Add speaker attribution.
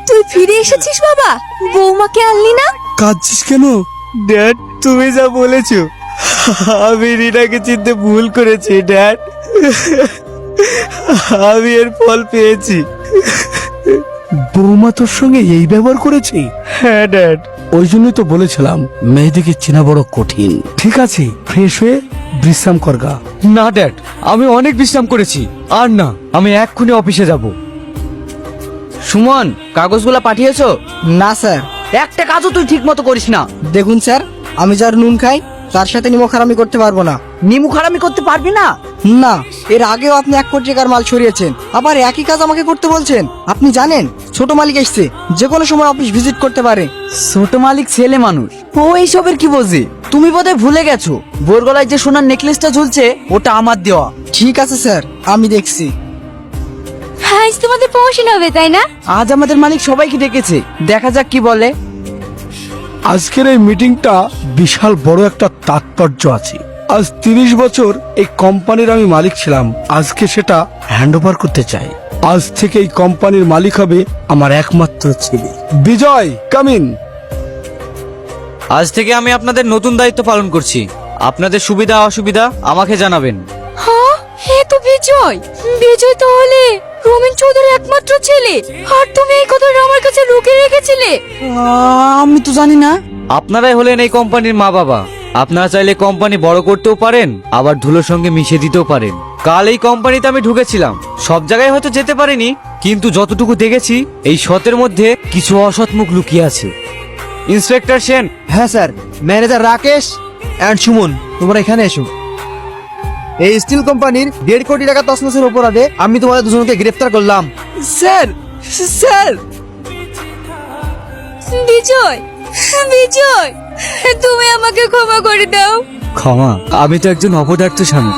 Speaker 1: তুই ফিরে এসেছিস বাবা? বৌমাকে আনলি না?
Speaker 2: কাঁদছিস কেন?
Speaker 3: ড্যাড, তুমি যা বলেছো আমি রিনাকে চিনতে ভুল করেছি ড্যাড। আমি এর ফল পেয়েছি।
Speaker 2: বৌমা তোর সঙ্গে এই ব্যবহার করেছে?
Speaker 3: হ্যাঁ ড্যাড।
Speaker 2: ওই জন্যই তো বলেছিলাম মেয়েদিকে চেনা বড় কঠিন। ঠিক আছে, ফ্রেশ হয়ে বিশ্রাম করগা।
Speaker 3: না ড্যাড, আমি অনেক বিশ্রাম করেছি, আর না, আমি এক্ষুনি অফিসে যাব। সুমন, কাগজগুলো পাঠিয়েছো?
Speaker 4: না স্যার।
Speaker 3: একটা কাজও তুই ঠিক মতো করিস না।
Speaker 4: দেখুন স্যার, আমি যার নুন খাই তার সাথে নিমখ হারামি করতে পারবো না।
Speaker 3: নিমু খারামি করতে পারবি না?
Speaker 4: না, এর আগেও আপনি 1 কোটি টাকার মাল ছড়িয়েছেন, আবার একই কাজ আমাকে করতে বলছেন। আপনি জানেন ছোট মালিক এসছে, যে কোনো সময় অফিস ভিজিট করতে পারে।
Speaker 3: ছোট মালিক ছেলে মানুষ, ও এইসবের কি বোঝে? তুমি বোধহয় ভুলে গেছো বোর গলায় যে সোনার নেকলেসটা ঝুলছে ওটা আমার দেওয়া।
Speaker 4: ঠিক আছে স্যার, আমি দেখছি।
Speaker 1: আজ তোমাদের প্রমোশন হবে তাই না?
Speaker 3: আজ আমাদের মালিক সবাইকে ডেকেছে, দেখা যাক কি বলে।
Speaker 2: আজকের এই মিটিংটা বিশাল বড় একটা তাৎপর্য আছে। আজ 30 বছর এই কোম্পানির আমি মালিক ছিলাম, আজকে সেটা হ্যান্ড ওভার করতে চাই। আজ থেকে এই কোম্পানির মালিক হবে আমার একমাত্র ছেলে বিজয়। কামিন।
Speaker 3: আজ থেকে আমি আপনাদের নতুন দায়িত্ব পালন করছি। আপনাদের সুবিধা অসুবিধা আমাকে জানাবেন।
Speaker 1: হ্যাঁ, হে তো বিজয়। বিজয় তাহলে রমেন চৌধুরীর একমাত্র ছেলে, আর তুমি এই কথাটা আমার কাছে লুকিয়ে রেখেছিলে?
Speaker 4: আমি তো জানি না।
Speaker 3: আপনারাই হলেন এই কোম্পানির মা বাবা। আপনারা চাইলে কোম্পানি বড় করতেও পারেন, আবার ধুলোর সঙ্গে মিশিয়ে দিতেও পারেন। কাল এই কোম্পানিতে আমি ঢুকেছিলাম, সব জায়গায় হয়তো যেতে পারিনি, কিন্তু যতটুকু দেখেছি এই সতের মধ্যে কিছু অসৎ মুখ লুকিয়ে আছে। ইন্সপেক্টর সেন।
Speaker 4: হ্যাঁ sir. Manager Rakesh and Suman, তোমরা এখানে এসো। এই স্টিল কোম্পানির 1.5 কোটি টাকা তছনছের অপরাধে আমি তোমাদের দুজনকে গ্রেফতার করলাম।
Speaker 3: Sir, sir.
Speaker 1: বিজয়, বিজয়, তুমি আমাকে ক্ষমা করে দাও।
Speaker 3: ক্ষমা? আমি তো একজন অপদার্থ স্বামী।